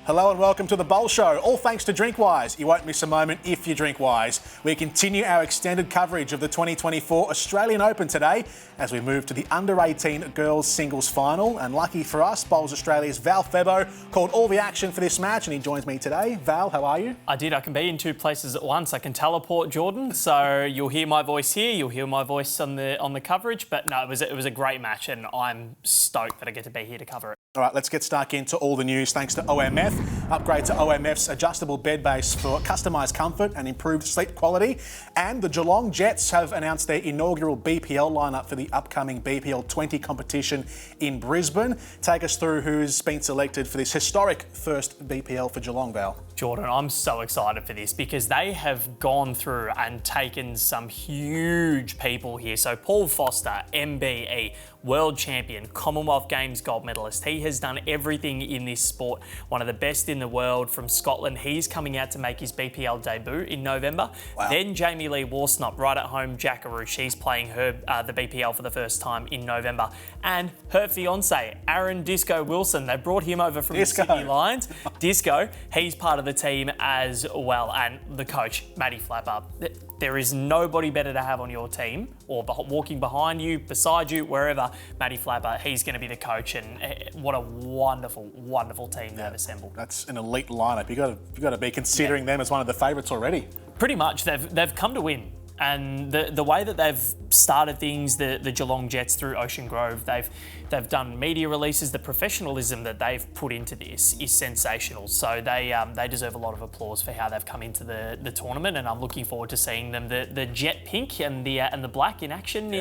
Hello and welcome to the Bowl Show, all thanks to Drinkwise. You won't miss a moment if you drink wise. We continue our extended coverage of the 2024 Australian Open today as we move to the under-18 girls singles final. And lucky for us, Bowls Australia's Val Febbo called all the action for this match and he joins me today. Val, how are you? I can be in two places at once. I can teleport, Jordan, so you'll hear my voice here, you'll hear my voice on the coverage. But no, it was a great match and I'm stoked that I get to be here to cover it. All right, let's get stuck into all the news thanks to OMF. Upgrade to OMF's adjustable bed base for customised comfort and improved sleep quality. And the Geelong Jets have announced their inaugural BPL lineup for the upcoming BPL 20 competition in Brisbane. Take us through who's been selected for this historic first BPL for Geelong, Val. Jordan, I'm so excited for this because they have gone through and taken some huge people here. So Paul Foster, MBE, world champion, Commonwealth Games gold medalist. He has done everything in this sport. One of the best in the world from Scotland. He's coming out to make his BPL debut in November. Wow. Then Jamie Lee Warsnop, right at home, Jackaroo. She's playing her the BPL for the first time in November. And her fiance, Aaron Disco Wilson. They brought him over from the Sydney Lions. Disco, he's part of the team as well. And the coach, Matty Flapper. There is nobody better to have on your team or walking behind you, beside you, wherever. Matty Flapper, he's going to be the coach, and what a wonderful, wonderful team they've assembled. That's an elite lineup. You've got to be considering them as one of the favourites already. Pretty much, they've come to win. And the way that they've started things, the Geelong Jets through Ocean Grove, they've done media releases. The professionalism that they've put into this is sensational. So they deserve a lot of applause for how they've come into the tournament. And I'm looking forward to seeing them the jet pink and the black in action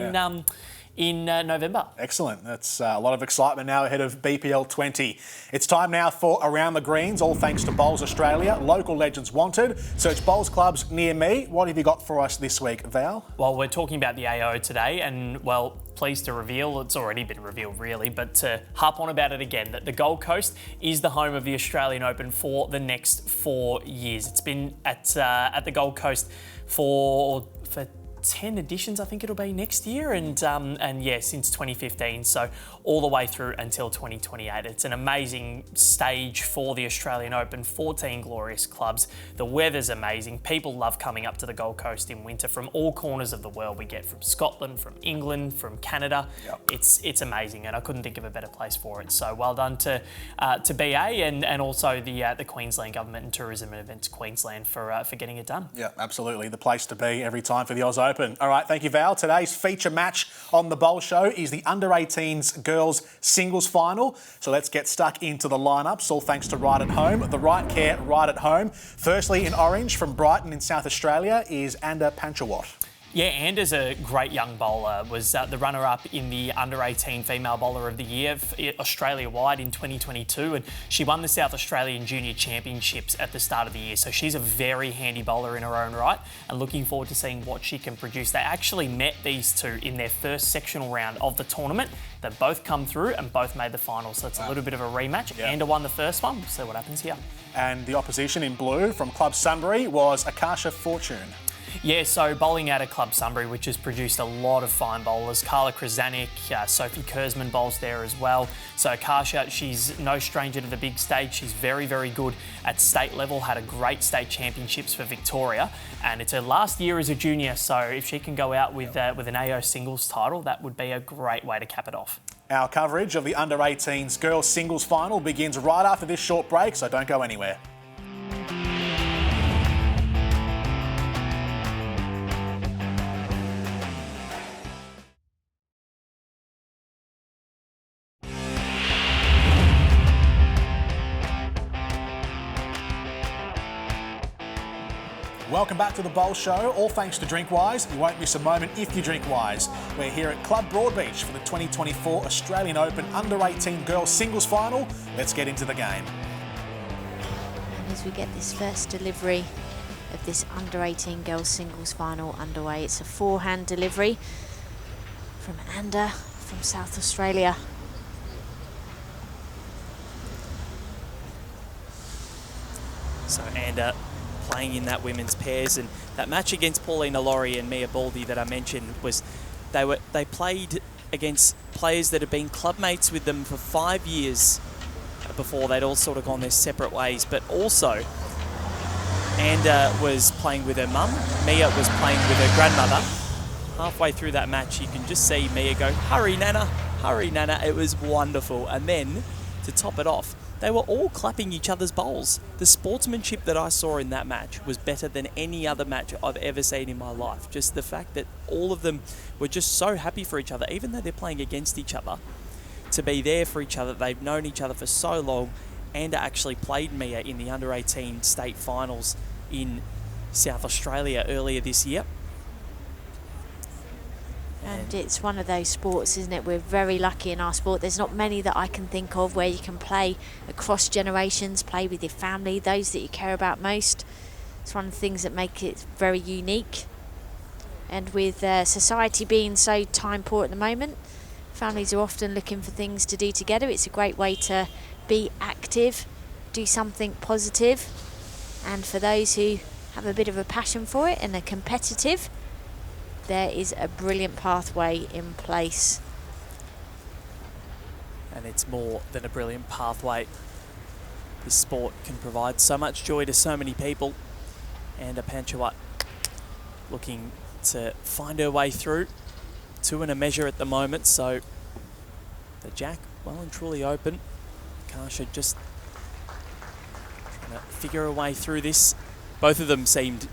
in November. Excellent. That's a lot of excitement now ahead of BPL 20. It's time now for Around the Greens, all thanks to Bowls Australia. Local legends wanted. Search Bowls clubs near me. What have you got for us this week, Val? Well, we're talking about the AO today and, well, pleased to reveal, it's already been revealed really, but to harp on about it again, that the Gold Coast is the home of the Australian Open for the next 4 years. It's been at the Gold Coast for 10 editions, I think it'll be next year, and yeah, since 2015, so all the way through until 2028. It's an amazing stage for the Australian Open, 14 glorious clubs. The weather's amazing. People love coming up to the Gold Coast in winter from all corners of the world. We get from Scotland, from England, from Canada. Yep. It's amazing, and I couldn't think of a better place for it. So well done to BA and also the Queensland Government and Tourism and Events Queensland for getting it done. Yeah, absolutely. The place to be every time for the Oz Open. All right, thank you, Val. Today's feature match on the Bowl Show is the under-18s girls singles final. So let's get stuck into the lineups, all thanks to Right at Home. The right care, right at home. Firstly, in orange from Brighton in South Australia is Anda Panchawat. Yeah, Anda's a great young bowler, was the runner-up in the Under-18 Female Bowler of the Year Australia-wide in 2022, and she won the South Australian Junior Championships at the start of the year, so she's a very handy bowler in her own right, and looking forward to seeing what she can produce. They actually met these two in their first sectional round of the tournament. They've both come through and both made the final, so it's a little bit of a rematch. Yeah. Anda won the first one, we'll see what happens here. And the opposition in blue from Club Sunbury was Akasha Fortune. Yeah, so bowling out of Club Sunbury, which has produced a lot of fine bowlers. Carla Krasanik, Sophie Kurzman bowls there as well. So Akasha, she's no stranger to the big stage. She's very, very good at state level, had a great state championships for Victoria. And it's her last year as a junior, so if she can go out with an AO singles title, that would be a great way to cap it off. Our coverage of the Under-18s girls singles final begins right after this short break, so don't go anywhere. Welcome back to the Bowl Show, all thanks to Drinkwise. You won't miss a moment if you drink wise. We're here at Club Broadbeach for the 2024 Australian Open Under-18 Girls Singles Final. Let's get into the game. And as we get this first delivery of this Under-18 Girls Singles Final underway, it's a forehand delivery from Anda from South Australia. So Anda playing in that women's pairs, and that match against Paulina Laurie and Mia Baldy that I mentioned was they played against players that have been club mates with them for 5 years before they'd all sort of gone their separate ways, but also Anda was playing with her mum, Mia was playing with her grandmother. Halfway through that match, you can just see Mia go, hurry Nana, hurry Nana. It was wonderful. And then, to top it off, they were all clapping each other's bowls. The sportsmanship that I saw in that match was better than any other match I've ever seen in my life. Just the fact that all of them were just so happy for each other, even though they're playing against each other, to be there for each other. They've known each other for so long. Anda actually played Mia in the under-18 state finals in South Australia earlier this year. And it's one of those sports, isn't it? We're very lucky in our sport. There's not many that I can think of where you can play across generations, play with your family, those that you care about most. It's one of the things that make it very unique. And with society being so time poor at the moment, families are often looking for things to do together. It's a great way to be active, do something positive. And for those who have a bit of a passion for it and are competitive, there is a brilliant pathway in place. And it's more than a brilliant pathway. This sport can provide so much joy to so many people. And Panchawat looking to find her way through. 2 and a measure at the moment, so the jack well and truly open. Kasha just trying to figure her way through this. Both of them seemed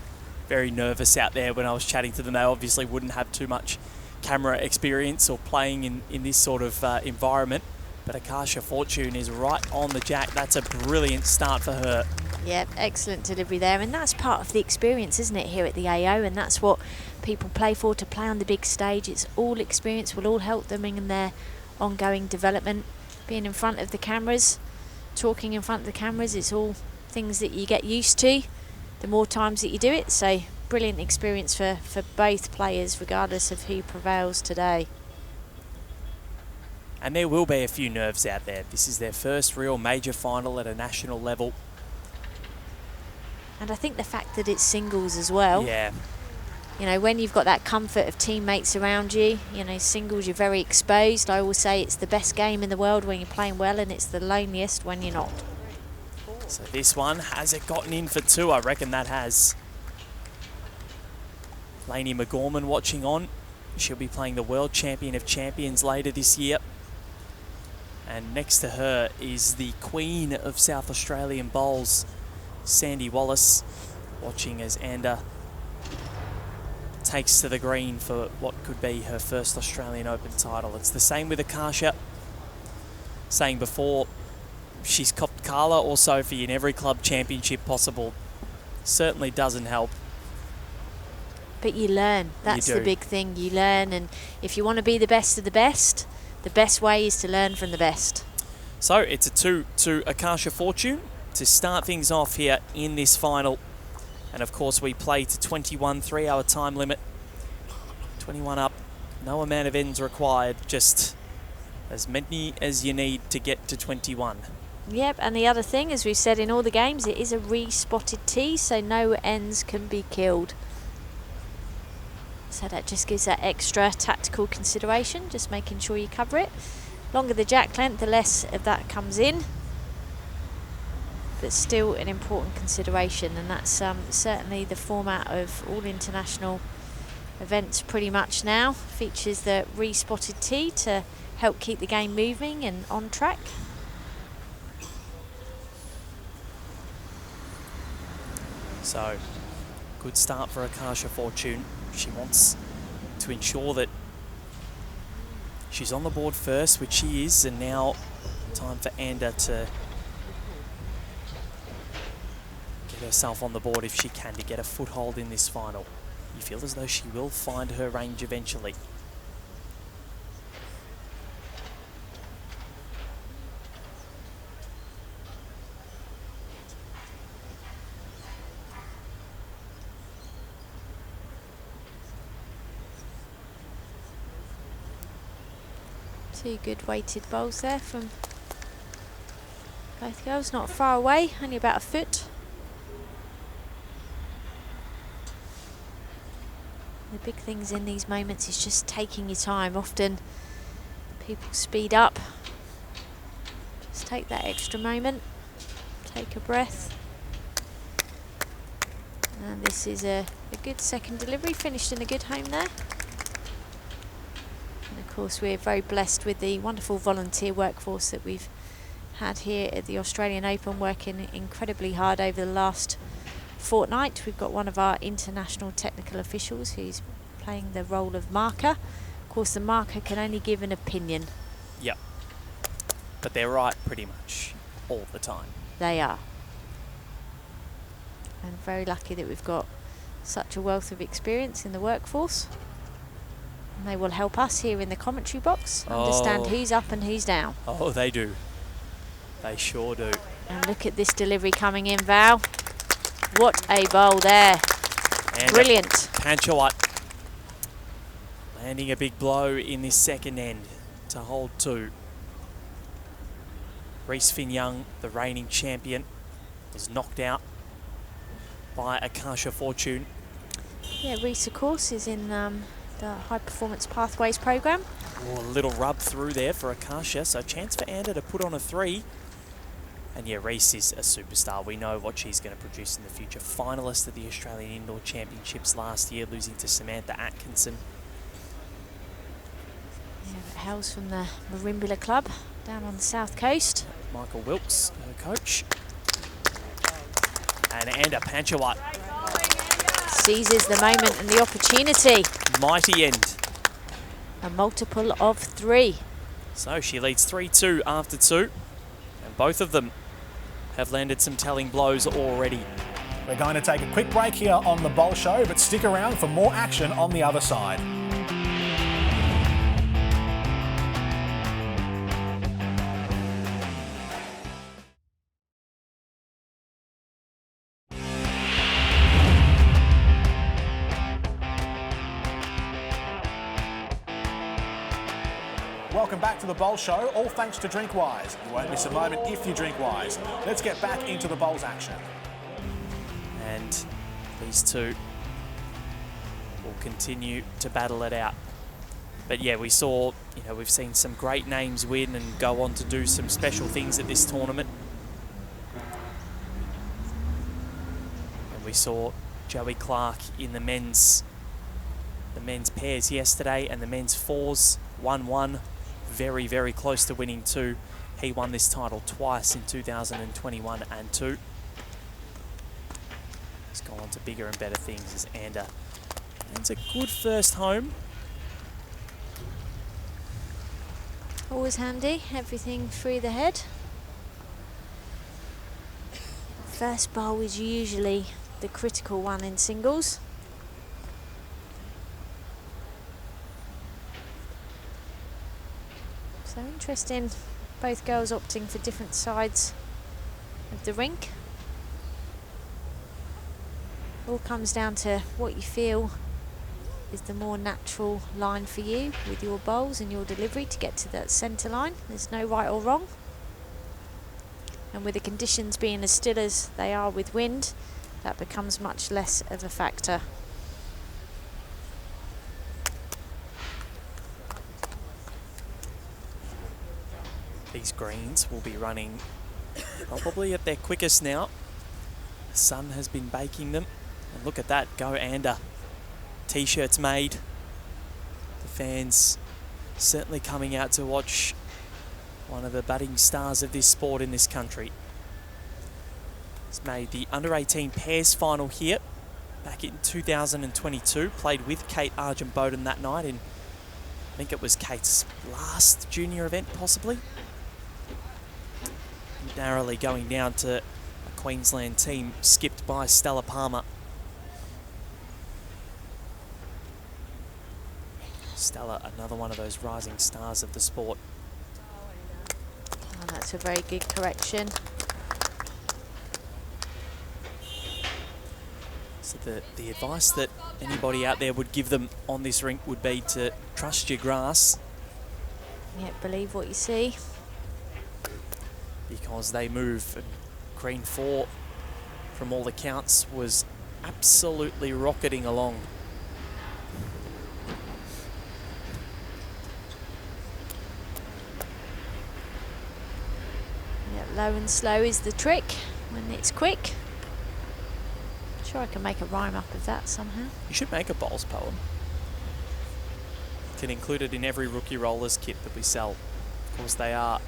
very nervous out there when I was chatting to them. They obviously wouldn't have too much camera experience or playing in this sort of environment. But Akasha Fortune is right on the jack. That's a brilliant start for her. Yep, excellent delivery there. And that's part of the experience, isn't it, here at the AO? And that's what people play for, to play on the big stage. It's all experience, will all help them in their ongoing development. Being in front of the cameras, talking in front of the cameras, it's all things that you get used to the more times that you do it. So brilliant experience for both players, regardless of who prevails today. And there will be a few nerves out there. This is their first real major final at a national level. And I think the fact that it's singles as well. Yeah. You know, when you've got that comfort of teammates around you, you know, singles, you're very exposed. I always say it's the best game in the world when you're playing well, and it's the loneliest when you're not. So this one, has it gotten in for 2? I reckon that has. Lainey McGorman watching on. She'll be playing the World Champion of Champions later this year. And next to her is the Queen of South Australian Bowls, Sandy Wallace, watching as Anda takes to the green for what could be her first Australian Open title. It's the same with Akasha. Saying before, she's copped Carla or Sophie in every club championship possible. Certainly doesn't help. But you learn. That's the big thing. You learn, and if you want to be the best of the best way is to learn from the best. So it's a 2 to Akasha Fortune to start things off here in this final. And of course we play to 21, 3-hour time limit. 21 up, no amount of ends required, just as many as you need to get to 21. Yep, and the other thing, as we've said in all the games, it is a re-spotted tee, so no ends can be killed. So that just gives that extra tactical consideration, just making sure you cover it. Longer the jack length, the less of that comes in. But still an important consideration, and that's certainly the format of all international events pretty much now. Features the re-spotted tee to help keep the game moving and on track. So, good start for Akasha Fortune. She wants to ensure that she's on the board first, which she is, and now time for Anda to get herself on the board if she can, to get a foothold in this final. You feel as though she will find her range eventually. Two good weighted bowls there from both girls, not far away, only about a foot. The big things in these moments is just taking your time. Often people speed up, just take that extra moment, take a breath. And this is a good second delivery, finished in a good home there. And of course we're very blessed with the wonderful volunteer workforce that we've had here at the Australian Open, working incredibly hard over the last fortnight. We've got one of our international technical officials who's playing the role of marker. Of course the marker can only give an opinion. Yep. But they're right pretty much all the time. They are. And very lucky that we've got such a wealth of experience in the workforce. And they will help us here in the commentary box understand who's up and who's down. Oh, they do. They sure do. And look at this delivery coming in, Val. What a bowl there. And brilliant. Panchawat landing a big blow in this second end to hold 2. Reece Finn-Young, the reigning champion, was knocked out by Akasha Fortune. Yeah, Reece, of course, is in the High Performance Pathways program. Oh, a little rub through there for Akasha, so a chance for Ander to put on a 3. And yeah, Reece is a superstar. We know what she's going to produce in the future. Finalist at the Australian Indoor Championships last year, losing to Samantha Atkinson. Yeah, hails from the Marimbula Club down on the south coast. Michael Wilkes, her coach. And Ander Panchawat. Seizes the moment and the opportunity. Mighty end. A multiple of 3. So she leads 3-2 after 2. And both of them have landed some telling blows already. We're going to take a quick break here on the Bowl Show, but stick around for more action on the other side. Welcome back to the Bowl Show, all thanks to Drinkwise. You won't miss a moment if you drink wise. Let's get back into the Bowls action. And these two will continue to battle it out. But yeah, we saw, we've seen some great names win and go on to do some special things at this tournament. And we saw Joey Clark in the men's pairs yesterday, and the men's fours 1-1. Very, very close to winning 2. He won this title twice in 2021 and 2. He's gone on to bigger and better things as Ander. And it's a good first home. Always handy, everything through the head. First bowl is usually the critical one in singles. So interesting, both girls opting for different sides of the rink. All comes down to what you feel is the more natural line for you with your bowls and your delivery to get to that centre line. There's no right or wrong. And with the conditions being as still as they are with wind, that becomes much less of a factor. These greens will be running probably at their quickest now. The sun has been baking them. And look at that, go Ander. T-shirts made. The fans certainly coming out to watch one of the budding stars of this sport in this country. He's made the under-18 pairs final here back in 2022. Played with Kate Argent-Bowden that night in, I think it was Kate's last junior event possibly. Narrowly going down to a Queensland team skipped by Stella Palmer. Stella, another one of those rising stars of the sport. Oh, that's a very good correction. So the advice that anybody out there would give them on this rink would be to trust your grass. Yeah, believe what you see. Because they move. And green 4, from all accounts, was absolutely rocketing along. Low and slow is the trick when it's quick. I'm sure I can make a rhyme up of that somehow. You should make a bowls poem. You can include it in every Rookie Rollers kit that we sell. Of course, they are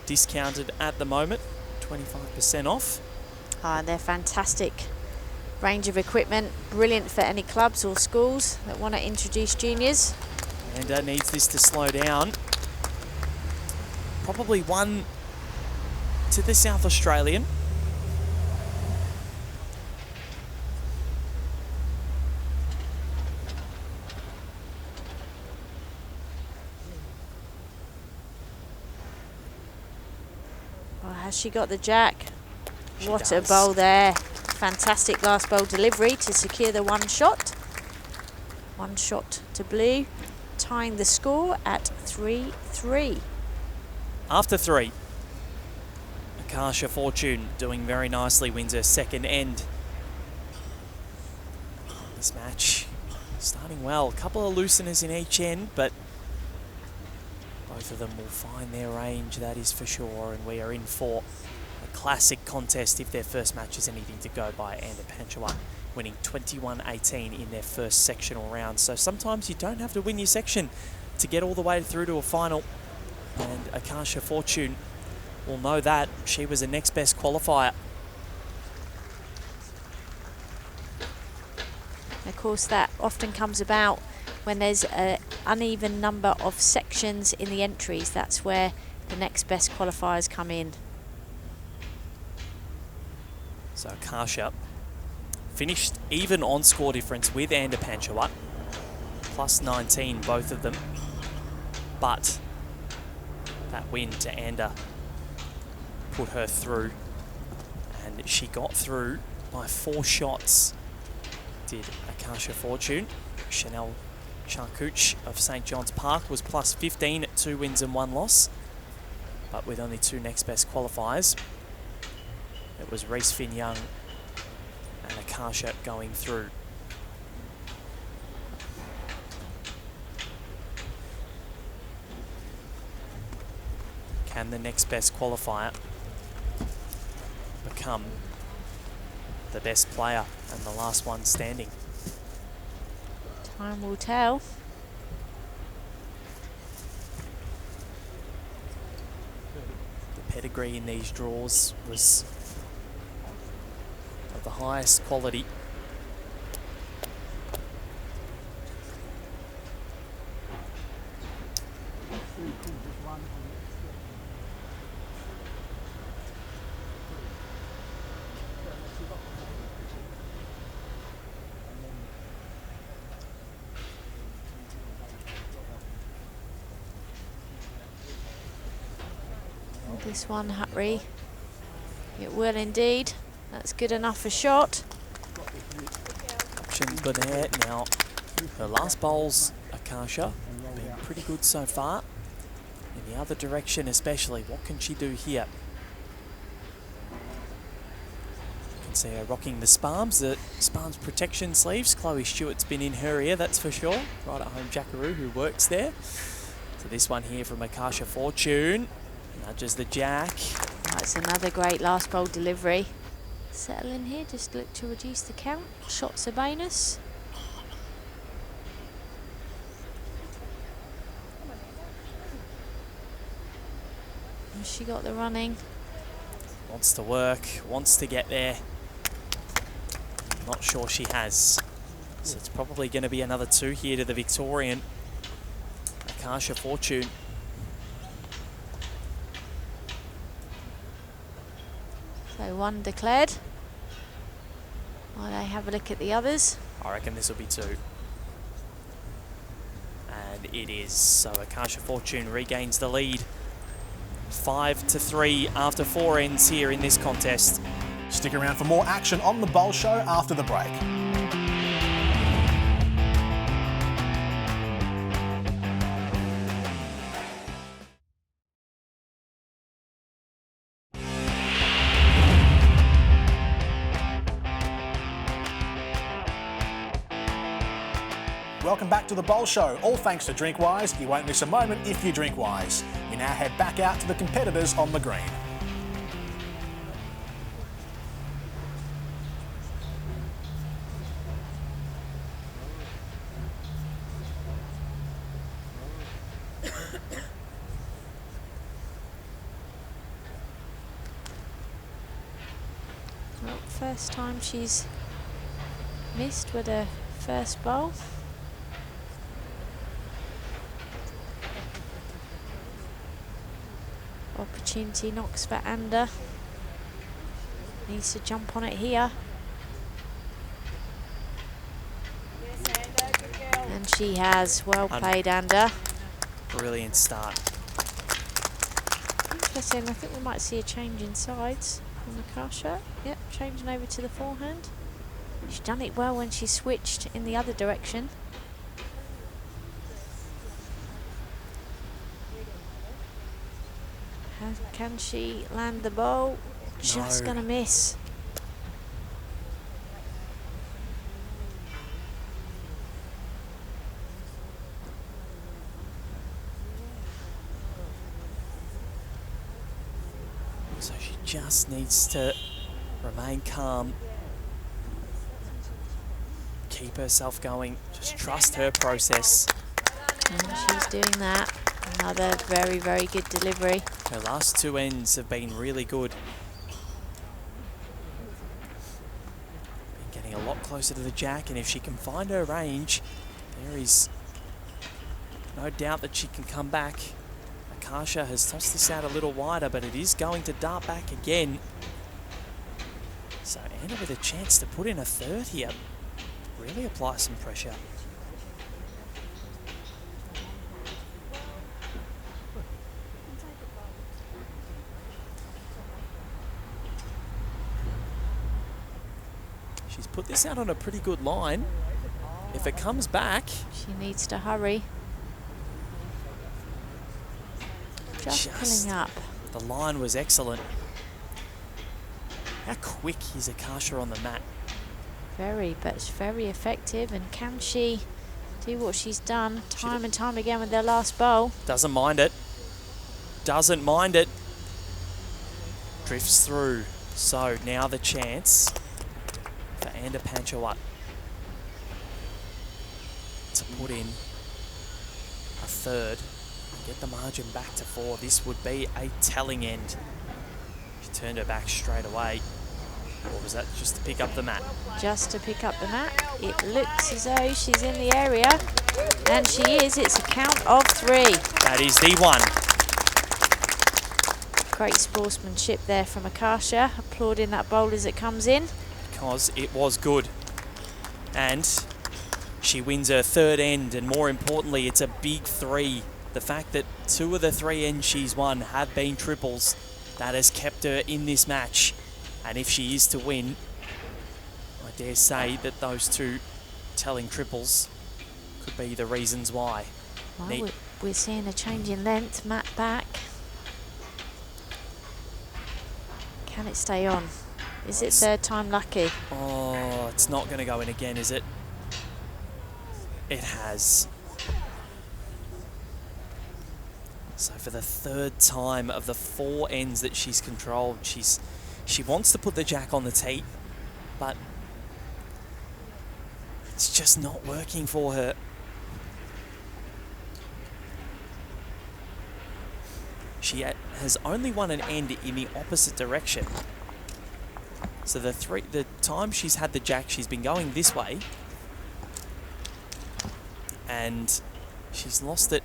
discounted at the moment, 25% off. They're fantastic range of equipment, brilliant for any clubs or schools that want to introduce juniors. And needs this to slow down. Probably one to the South Australian. Well, has she got the jack? What a does. bowl there. Fantastic last bowl delivery to secure the one shot. One shot to blue, tying the score at 3-3. After 3, Akasha Fortune doing very nicely, wins her second end. This match starting well. A couple of looseners in each end, but both of them will find their range, that is for sure. And we are in for a classic contest if their first match is anything to go by. And Panchua winning 21-18 in their first sectional round. So sometimes you don't have to win your section to get all the way through to a final. And Akasha Fortune will know that. She was the next best qualifier. Of course, that often comes about when there's an uneven number of sections in the entries. That's where the next best qualifiers come in. So Akasha finished even on score difference with Anda Panchawat, plus 19 both of them, but that win to Anda put her through, and she got through by 4 shots, did Akasha Fortune. Chanel Charcouche of St John's Park was plus 15 at 2 wins and 1 loss, but with only 2 next best qualifiers. It was Reese Finn Young and Akasha going through. Can the next best qualifier become the best player and the last one standing? Time will tell. The pedigree in these draws was of the highest quality. This one, Hutry. It will indeed. That's good enough for shot. Options were there. Now, her last bowls, Akasha, have been pretty good so far. In the other direction especially, what can she do here? You can see her rocking the Spalms protection sleeves. Chloe Stewart's been in her ear, that's for sure. Right at home Jackaroo, who works there. So this one here from Akasha Fortune. Nudges the jack. That's another great last bowl delivery. Settle in here, just look to reduce the count. Shots a bonus. Has she got the running? Wants to work, wants to get there. Not sure she has. So it's probably going to be another 2 here to the Victorian. Akasha Fortune. So 1 declared. While they have a look at the others. I reckon this will be 2. And it is. So Akasha Fortune regains the lead. 5-3 after 4 ends here in this contest. Stick around for more action on the Bowl Show after the break. Welcome back to the Bowl Show, all thanks to Drinkwise. You won't miss a moment if you drink wise. We now head back out to the competitors on the green. First time she's missed with her first bowl. Opportunity knocks for Ander. Needs to jump on it here. And she has. Well played, Ander. Brilliant start. Interesting, I think we might see a change in sides from Akasha. Yep, changing over to the forehand. She's done it well when she switched in the other direction. Can she land the ball? Just gonna miss. So she just needs to remain calm. Keep herself going. Just trust her process. And she's doing that. Another very, very good delivery. Her last two ends have been really good. Been getting a lot closer to the jack, and if she can find her range, there is no doubt that she can come back. Akasha has tossed this out a little wider, but it is going to dart back again. So Anna with a chance to put in a third here. Really apply some pressure. She's put this out on a pretty good line. If it comes back... She needs to hurry. Just pulling up. The line was excellent. How quick is Akasha on the mat? Very, but it's very effective. And can she do what she's done time and time again with their last bowl? Doesn't mind it. Doesn't mind it. Drifts through. So now the chance for Ander Panchawat to put in a third and get the margin back to 4. This would be a telling end. She turned her back straight away. Or was that just to pick up the mat? Just to pick up the mat. It looks as though she's in the area. And she is. It's a count of 3. That is the one. Great sportsmanship there from Akasha. Applauding that bowl as it comes in. Because it was good. And she wins her third end. And more importantly, it's a big 3. The fact that 2 of the 3 ends she's won have been triples, that has kept her in this match. And if she is to win, I dare say that those 2 telling triples could be the reasons why. Well, we're seeing a change in length. Mat back. Can it stay on? Is it third time lucky? Oh, it's not going to go in again, is it? It has. So for the third time of the 4 ends that she's controlled, she wants to put the jack on the tee, but it's just not working for her. She has only won an end in the opposite direction. So the time she's had the jack, she's been going this way, and she's lost it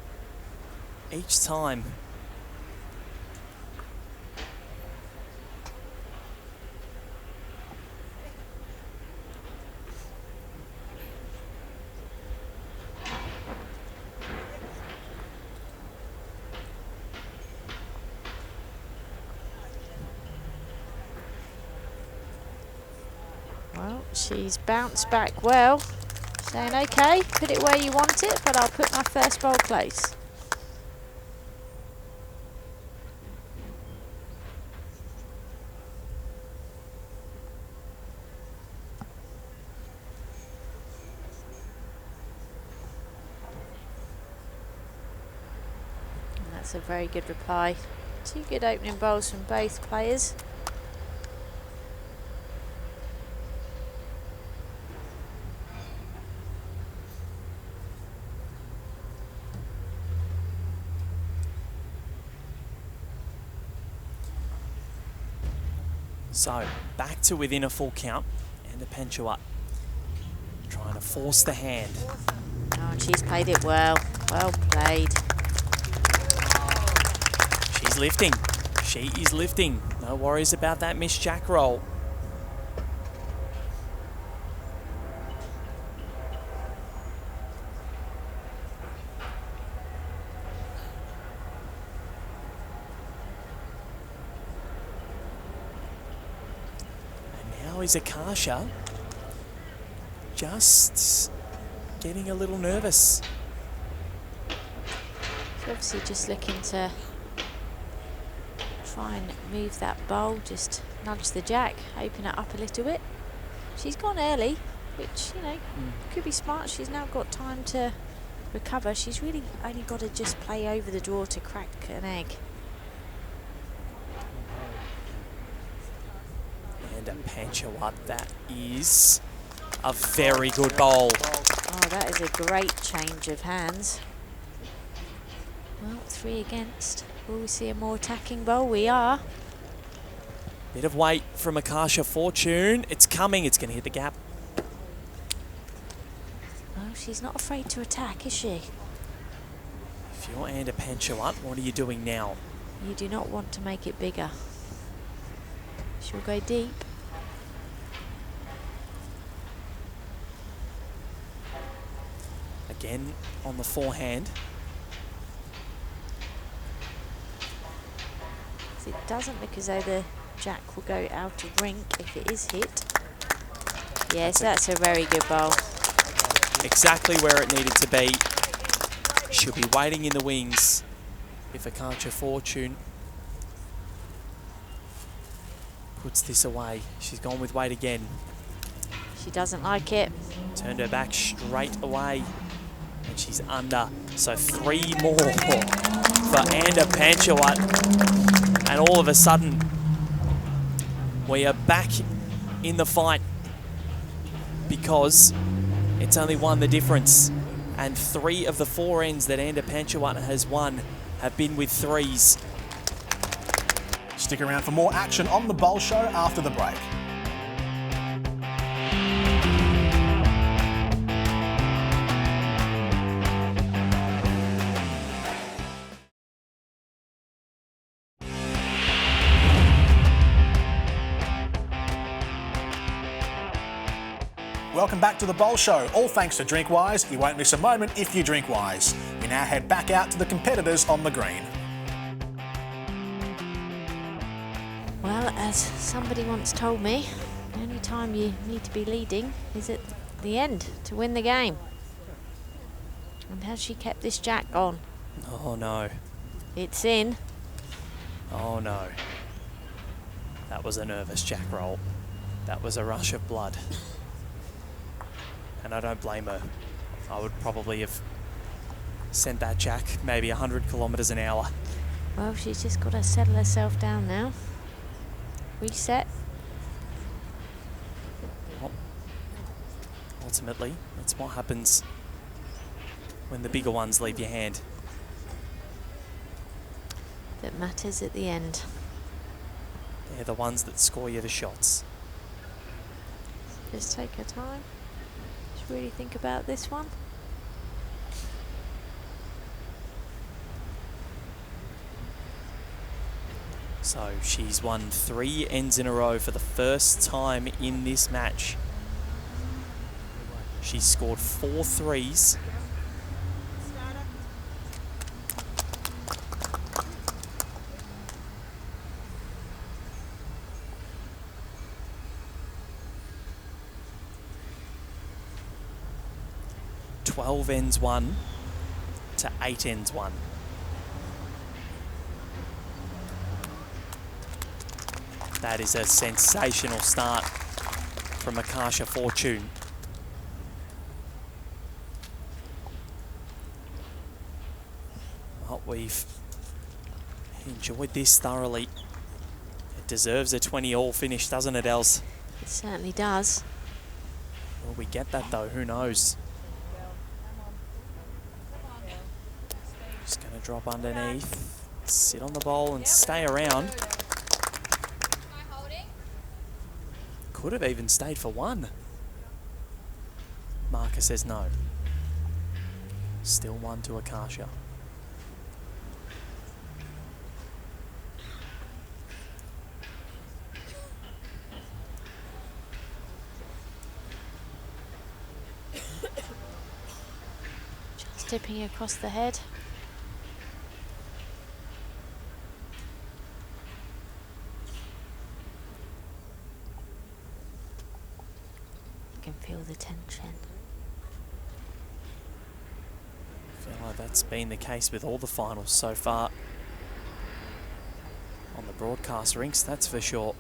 each time. Well, she's bounced back well, saying, okay, put it where you want it, but I'll put my first bowl close. And that's a very good reply. 2 good opening bowls from both players. So, back to within a full count. And a Penchuat trying to force the hand. Oh, and she's played it well. Well played. She's lifting. She is lifting. No worries about that missed jack roll. And now is Akasha just getting a little nervous. She's obviously just looking to try and move that bowl, just nudge the jack, open it up a little bit. She's gone early, which, you know, could be smart. She's now got time to recover. She's really only got to just play over the draw to crack an egg. And a Penchuat, that is a very good bowl. Oh, that is a great change of hands. Well, 3 against. Will we see a more attacking bowl? We are. Bit of weight from Akasha Fortune. It's coming. It's going to hit the gap. Well, she's not afraid to attack, is she? If you're Anda Penchuat, what are you doing now? You do not want to make it bigger. She'll go deep. Again on the forehand. It doesn't look as though the jack will go out of rink if it is hit. Yes, that's a very good bowl. Exactly where it needed to be. She'll be waiting in the wings if Akasha Fortune puts this away. She's gone with weight again. She doesn't like it. Turned her back straight away. And she's under. So 3 more for Anda Penchuat. And all of a sudden, we are back in the fight because it's only 1 the difference. And 3 of the 4 ends that Anda Penchuat has won have been with 3s. Stick around for more action on the Bowl Show after the break. Welcome back to the Bowl Show, all thanks to Drinkwise. You won't miss a moment if you drink wise. We now head back out to the competitors on the green. Well, as somebody once told me, the only time you need to be leading is at the end to win the game. And has she kept this jack on? Oh no. It's in. Oh no. That was a nervous jack roll. That was a rush of blood. And I don't blame her. I would probably have sent that jack maybe 100 kilometres an hour. Well, she's just got to settle herself down now. Reset. Well, ultimately, that's what happens when the bigger ones leave your hand. That matters at the end. They're the ones that score you the shots. Just take her time. Just really think about this one. So she's won 3 ends in a row for the first time in this match. She's scored 4 threes. "12 ends won to 8 ends won." That is a sensational start from Akasha Fortune. Well, we've enjoyed this thoroughly. It deserves a 20-all finish, doesn't it, Els? It certainly does. Will we get that, though? Who knows? Just going to drop underneath, sit on the bowl and stay around. Could have even stayed for one. Marker says no. Still one to Akasha. Just tipping across the head. You can feel the tension. I feel like that's been the case with all the finals so far. On the broadcast rinks, that's for sure.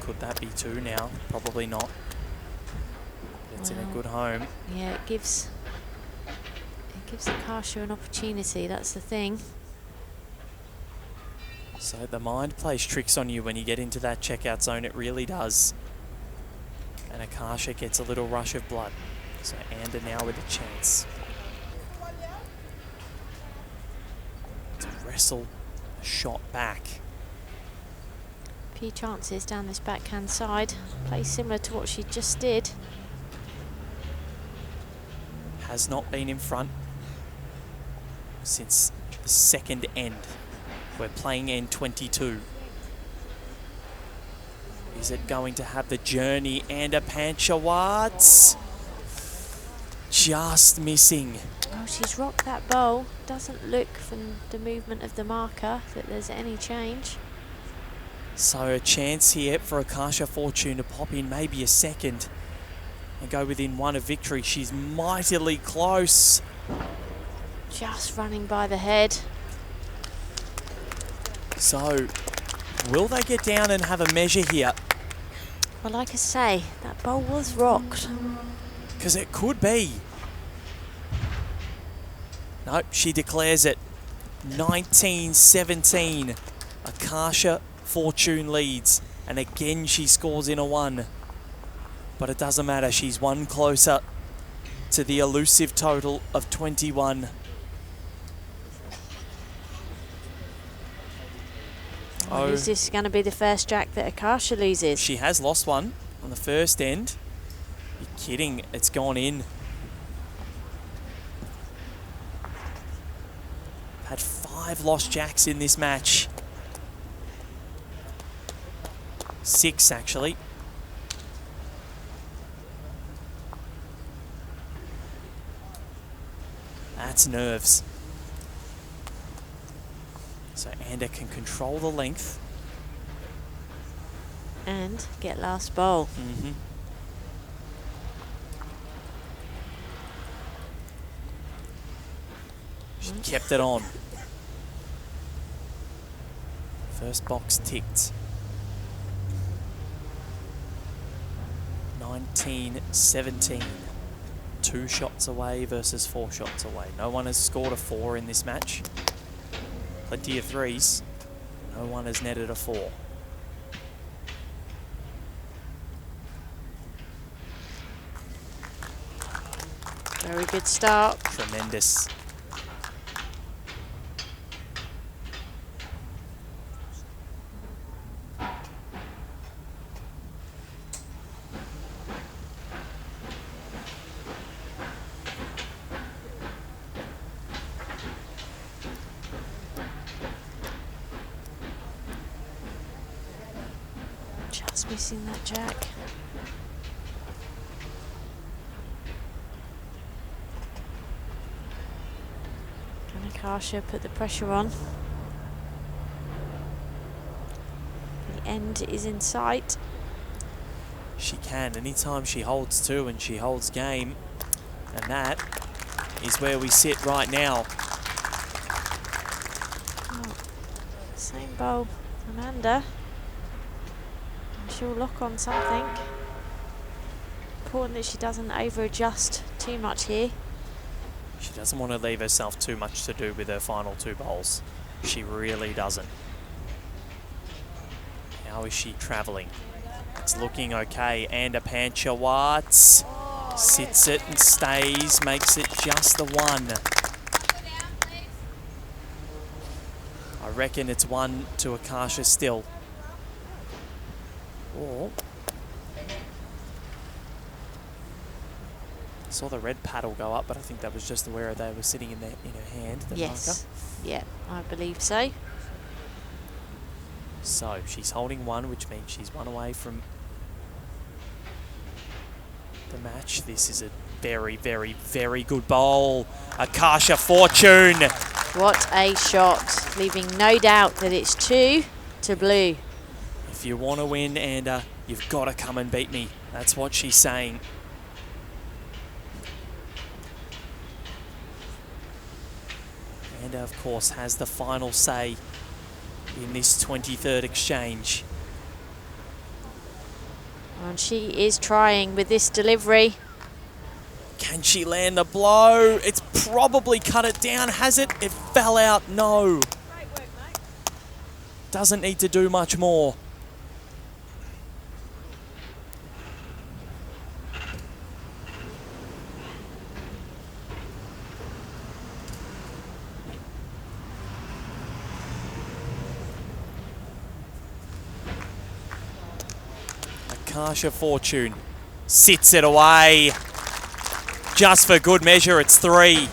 Could that be two now? Probably not. It's in a good home. Yeah, it gives Akasha an opportunity, that's the thing. So the mind plays tricks on you when you get into that checkout zone, it really does. And Akasha gets a little rush of blood. So Ander now with a chance to wrestle a shot back. Few chances down this backhand side. Play similar to what she just did. Has not been in front since the second end. We're playing end 22. Is it going to have the journey? And a Panchawats just missing. Oh, she's rocked that bowl. Doesn't look from the movement of the marker that there's any change. So a chance here for Akasha Fortune to pop in maybe a second and go within one of victory. She's mightily close. Just running by the head. So will they get down and have a measure here? Well, like I say, that bowl was rocked. Because it could be. Nope, she declares it. 19-17. Akasha Fortune leads. And again, she scores in a one. But it doesn't matter. She's one closer to the elusive total of 21. Oh, is this going to be the first jack that Akasha loses? She has lost one on the first end. You're kidding. It's gone in. Had 5 lost jacks in this match. 6, actually. That's nerves. So Ander can control the length. And get last bowl. Mm-hmm. She kept it on. First box ticked. 19-17. 2 shots away versus 4 shots away. No one has scored a 4 in this match. Plenty of 3s. No one has netted a 4. Very good start. Tremendous. Just missing that jack. Can Akasha put the pressure on? The end is in sight. She can. Anytime she holds 2 and she holds game. And that is where we sit right now. Oh, same bowl, Amanda. She'll lock on something. Important that she doesn't over-adjust too much here. She doesn't want to leave herself too much to do with her final 2 bowls. She really doesn't. How is she travelling? It's looking okay. And a Panchawats sits it and stays, makes it just the 1. I reckon it's one to Akasha still. Or... saw the red paddle go up, but I think that was just where they were sitting in her hand, the Yes. marker. Yeah, I believe so. So she's holding one, which means she's one away from the match. This is a very, very, very good bowl. Akasha Fortune. What a shot, leaving no doubt that it's 2 to blue. If you want to win, Anda, you've got to come and beat me. That's what she's saying. Anda, of course, has the final say in this 23rd exchange. And she is trying with this delivery. Can she land the blow? It's probably cut it down. Has it? It fell out. No. Doesn't need to do much more. Akasha Fortune sits it away. Just for good measure, it's 3.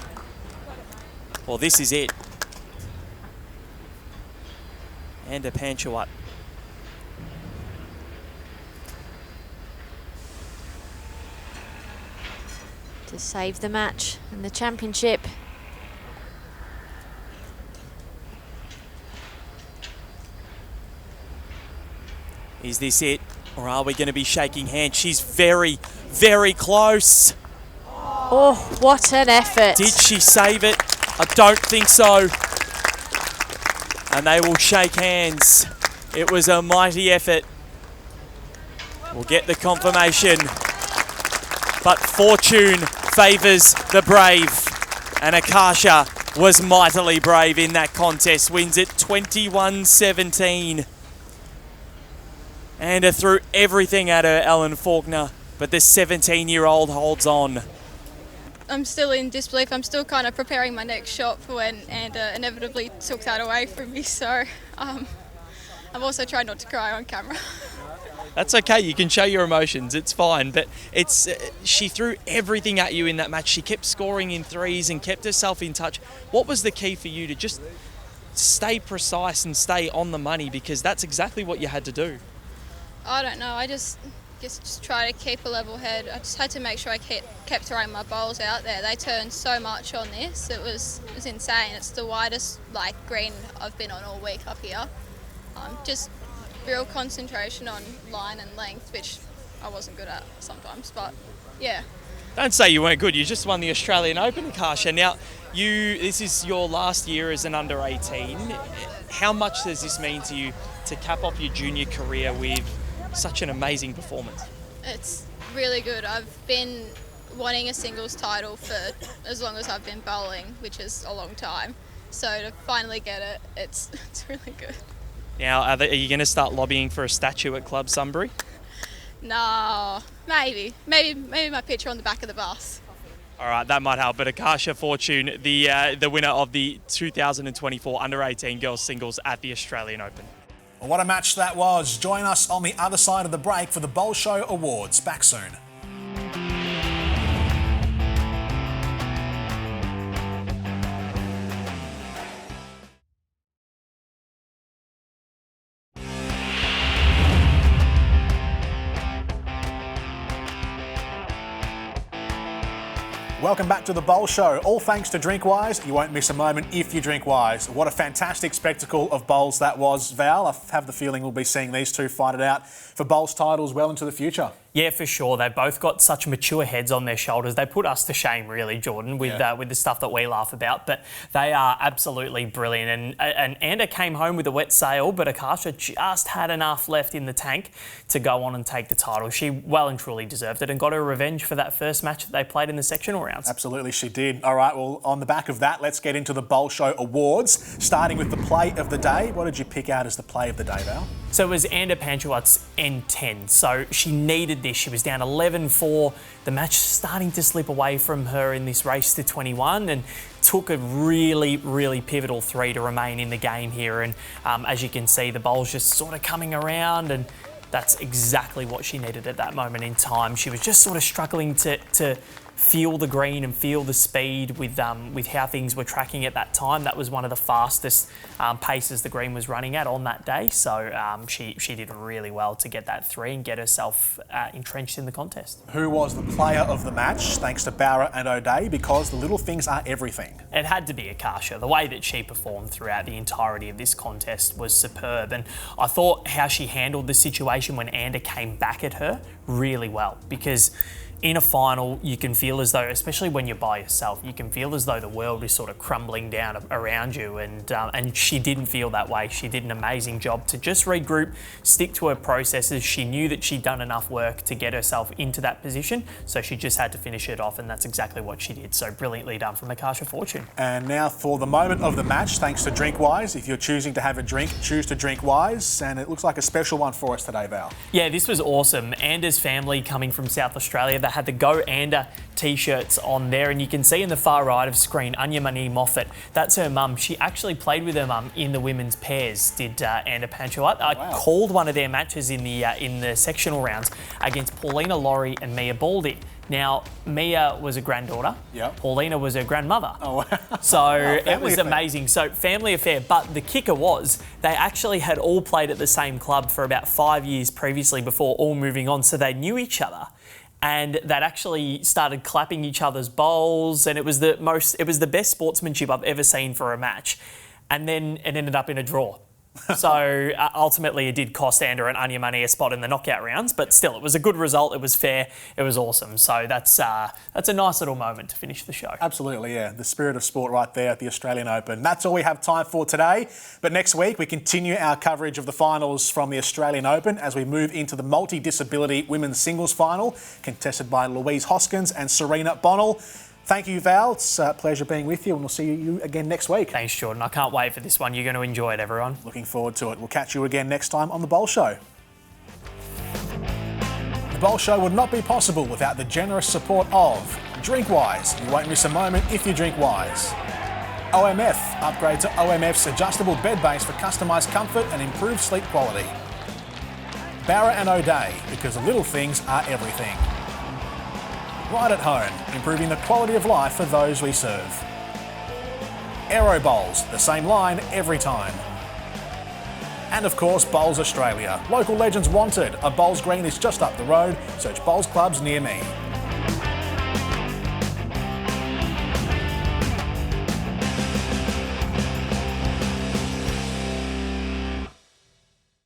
Well, this is it. And a Panchawat. To save the match and the championship. Is this it? Or are we going to be shaking hands? She's very, very close. Oh, what an effort. Did she save it? I don't think so. And they will shake hands. It was a mighty effort. We'll get the confirmation. But fortune favours the brave. And Akasha was mightily brave in that contest. Wins it 21-17. And threw everything at her, Ellen Faulkner. But the 17-year-old holds on. I'm still in disbelief. I'm still kind of preparing my next shot for when Anda inevitably took that away from me. So I'm also trying not to cry on camera. That's okay. You can show your emotions. It's fine. But it's she threw everything at you in that match. She kept scoring in threes and kept herself in touch. What was the key for you to just stay precise and stay on the money? Because that's exactly what you had to do. I don't know. I just try to keep a level head. I just had to make sure I kept throwing my bowls out there. They turned so much on this. It was insane. It's the widest green I've been on all week up here. Just real concentration on line and length, which I wasn't good at sometimes. But yeah. Don't say you weren't good. You just won the Australian Open, Akasha. Now, this is your last year as an under-18. How much does this mean to you to cap off your junior career with such an amazing performance? It's really good. I've been wanting a singles title for as long as I've been bowling, which is a long time. So to finally get it, it's really good. Now, are you going to start lobbying for a statue at Club Sunbury? No, maybe my picture on the back of the bus. All right, that might help. But Akasha Fortune, the winner of the 2024 Under-18 Girls Singles at the Australian Open. Well, what a match that was. Join us on the other side of the break for the Bowl Show Awards. Back soon. Welcome back to the Bowl Show. All thanks to Drinkwise. You won't miss a moment if you drink wise. What a fantastic spectacle of bowls that was, Val. I have the feeling we'll be seeing these two fight it out for bowls titles well into the future. Yeah, for sure. They've both got such mature heads on their shoulders. They put us to shame, really, Jordan, with the stuff that we laugh about. But they are absolutely brilliant. And Anda came home with a wet sail, but Akasha just had enough left in the tank to go on and take the title. She well and truly deserved it and got her revenge for that first match that they played in the sectional rounds. Absolutely, she did. All right, well, on the back of that, let's get into the Bowl Show Awards, starting with the play of the day. What did you pick out as the play of the day, Val? So it was Anda Panchawat's N10. So she needed needed this. She was down 11-4. The match starting to slip away from her in this race to 21, and took a really, really pivotal 3 to remain in the game here. And as you can see, the bowl's just sort of coming around, and that's exactly what she needed at that moment in time. She was just sort of struggling to feel the green and feel the speed with how things were tracking at that time. That was one of the fastest paces the green was running at on that day. So she did really well to get that 3 and get herself entrenched in the contest. Who was the player of the match, thanks to Barra and O'Day, because the little things are everything? It had to be Akasha. The way that she performed throughout the entirety of this contest was superb, and I thought how she handled the situation when Ander came back at her really well, because in a final, you can feel as though, especially when you're by yourself, you can feel as though the world is sort of crumbling down around you, and she didn't feel that way. She did an amazing job to just regroup, stick to her processes. She knew that she'd done enough work to get herself into that position, so she just had to finish it off, and that's exactly what she did. So brilliantly done from Akasha Fortune. And now for the moment of the match, thanks to Drinkwise. If you're choosing to have a drink, choose to drink wise, and it looks like a special one for us today, Val. Yeah, this was awesome. Ander's family coming from South Australia, they had the Go Ander t-shirts on there, and you can see in the far right of screen Anya Mani Moffat. That's her mum. She actually played with her mum in the women's pairs, did Ander Panchawat. Wow. Called one of their matches in the sectional rounds against Paulina Laurie and Mia Baldy. Now, Mia was a granddaughter. Yep. Paulina was her grandmother. Oh, wow. So it family was affair. amazing. So family affair. But the kicker was they actually had all played at the same club for about 5 years previously before all moving on. So they knew each other. And they'd actually started clapping each other's bowls, and it was the best sportsmanship I've ever seen for a match. And then it ended up in a draw. So ultimately it did cost Ander and Anya Mani a spot in the knockout rounds, but still it was a good result, it was fair, it was awesome. So that's a nice little moment to finish the show. Absolutely, yeah. The spirit of sport right there at the Australian Open. That's all we have time for today. But next week we continue our coverage of the finals from the Australian Open as we move into the multi-disability women's singles final, contested by Louise Hoskins and Serena Bonnell. Thank you, Val. It's a pleasure being with you, and we'll see you again next week. Thanks, Jordan. I can't wait for this one. You're going to enjoy it, everyone. Looking forward to it. We'll catch you again next time on The Bowl Show. The Bowl Show would not be possible without the generous support of Drinkwise. You won't miss a moment if you drink wise. OMF. Upgrade to OMF's adjustable bed base for customised comfort and improved sleep quality. Barra and O'Day, because the little things are everything. Right at home, improving the quality of life for those we serve. Aero Bowls, the same line every time. And of course, Bowls Australia. Local legends wanted. A Bowls Green is just up the road. Search Bowls clubs near me.